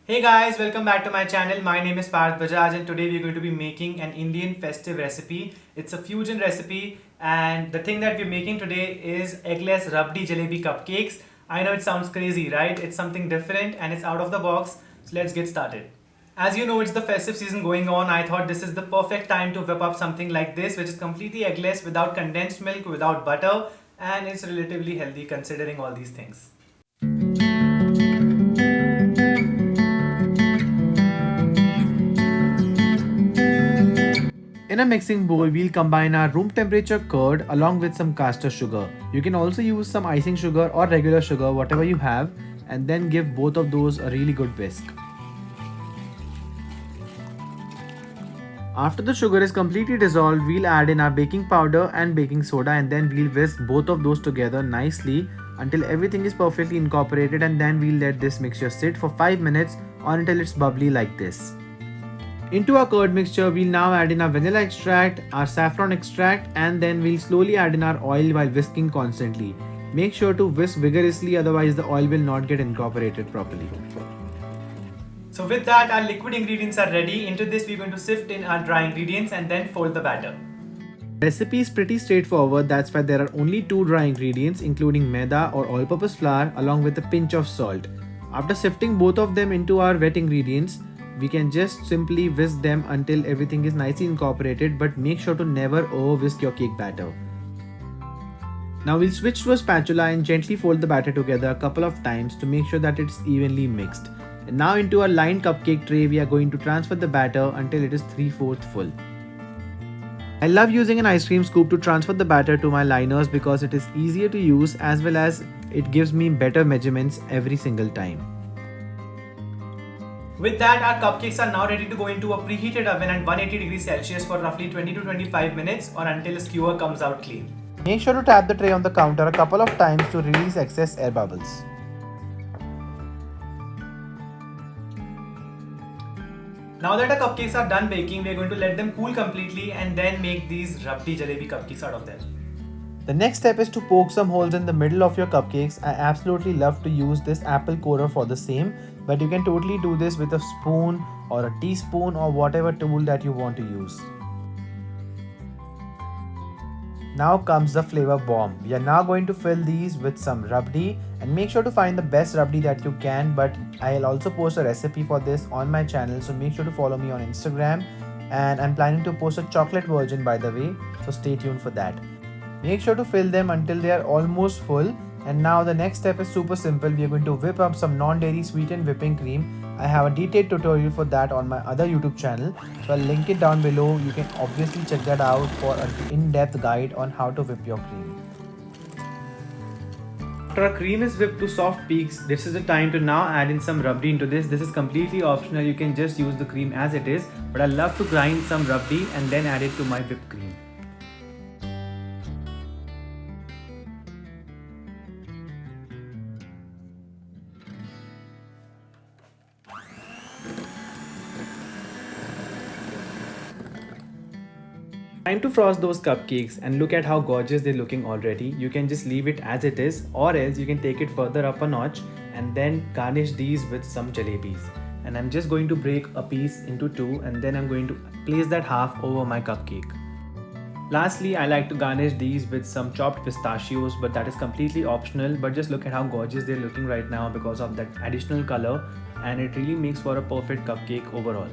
Hey guys, welcome back to my channel. My name is Parth Bajaj and today we're going to be making an Indian festive recipe. It's a fusion recipe and the thing that we're making today is Eggless Rabdi Jalebi cupcakes. I know it sounds crazy, right? It's something different and it's out of the box. So let's get started. As you know, it's the festive season going on. I thought this is the perfect time to whip up something like this, which is completely eggless, without condensed milk, without butter, and it's relatively healthy considering all these things. In a mixing bowl, we'll combine our room temperature curd along with some caster sugar. You can also use some icing sugar or regular sugar, whatever you have, and then give both of those a really good whisk. After the sugar is completely dissolved, we'll add in our baking powder and baking soda and then we'll whisk both of those together nicely until everything is perfectly incorporated, and then we'll let this mixture sit for 5 minutes or until it's bubbly like this. Into our curd mixture, we'll now add in our vanilla extract, our saffron extract, and then we'll slowly add in our oil while whisking constantly. Make sure to whisk vigorously, otherwise the oil will not get incorporated properly. So with that, our liquid ingredients are ready. Into this, we're going to sift in our dry ingredients and then fold the batter. Recipe is pretty straightforward, that's why there are only 2 dry ingredients, including Maida or all-purpose flour along with a pinch of salt. After sifting both of them into our wet ingredients, we can just simply whisk them until everything is nicely incorporated, but make sure to never over whisk your cake batter. Now we'll switch to a spatula and gently fold the batter together a couple of times to make sure that it's evenly mixed. And now into our lined cupcake tray, we are going to transfer the batter until it is 3/4 full. I love using an ice cream scoop to transfer the batter to my liners because it is easier to use as well as it gives me better measurements every single time. With that, our cupcakes are now ready to go into a preheated oven at 180 degrees Celsius for roughly 20 to 25 minutes or until a skewer comes out clean. Make sure to tap the tray on the counter a couple of times to release excess air bubbles. Now that our cupcakes are done baking, we are going to let them cool completely and then make these Rabdi Jalebi cupcakes out of them. The next step is to poke some holes in the middle of your cupcakes. I absolutely love to use this apple corer for the same, but you can totally do this with a spoon or a teaspoon or whatever tool that you want to use. Now comes the flavor bomb. We are now going to fill these with some rabdi and make sure to find the best rabdi that you can, but I'll also post a recipe for this on my channel, so make sure to follow me on Instagram, and I'm planning to post a chocolate version by the way, so stay tuned for that. Make sure to fill them until they are almost full. And now the next step is super simple. We are going to whip up some non-dairy sweetened whipping cream. I have a detailed tutorial for that on my other YouTube channel, so I'll link it down below. You can obviously check that out for an in-depth guide on how to whip your cream. After our cream is whipped to soft peaks, this is the time to now add in some rabdi into this. This is completely optional. You can just use the cream as it is, but I love to grind some rabdi and then add it to my whipped cream. Time to frost those cupcakes and look at how gorgeous they're looking already. You can just leave it as it is, or else you can take it further up a notch and then garnish these with some jalebis. And I'm just going to break a piece into 2 and then I'm going to place that half over my cupcake. Lastly, I like to garnish these with some chopped pistachios, but that is completely optional. But just look at how gorgeous they're looking right now because of that additional color, and it really makes for a perfect cupcake overall.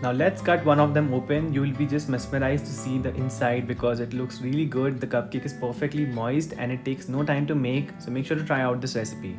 Now let's cut one of them open. You will be just mesmerized to see the inside because it looks really good. The cupcake is perfectly moist and it takes no time to make, so make sure to try out this recipe.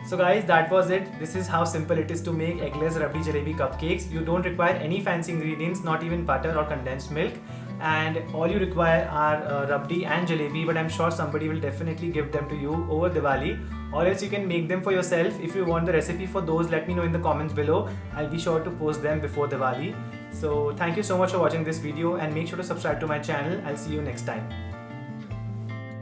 So guys, that was it. This is how simple it is to make Eggless Rabdi Jalebi cupcakes. You don't require any fancy ingredients, not even butter or condensed milk. And all you require are rabdi and jalebi, but I'm sure somebody will definitely give them to you over Diwali, or else you can make them for yourself. If you want the recipe for those, let me know in the comments below. I'll be sure to post them before Diwali. So thank you so much for watching this video and make sure to subscribe to my channel. I'll see you next time.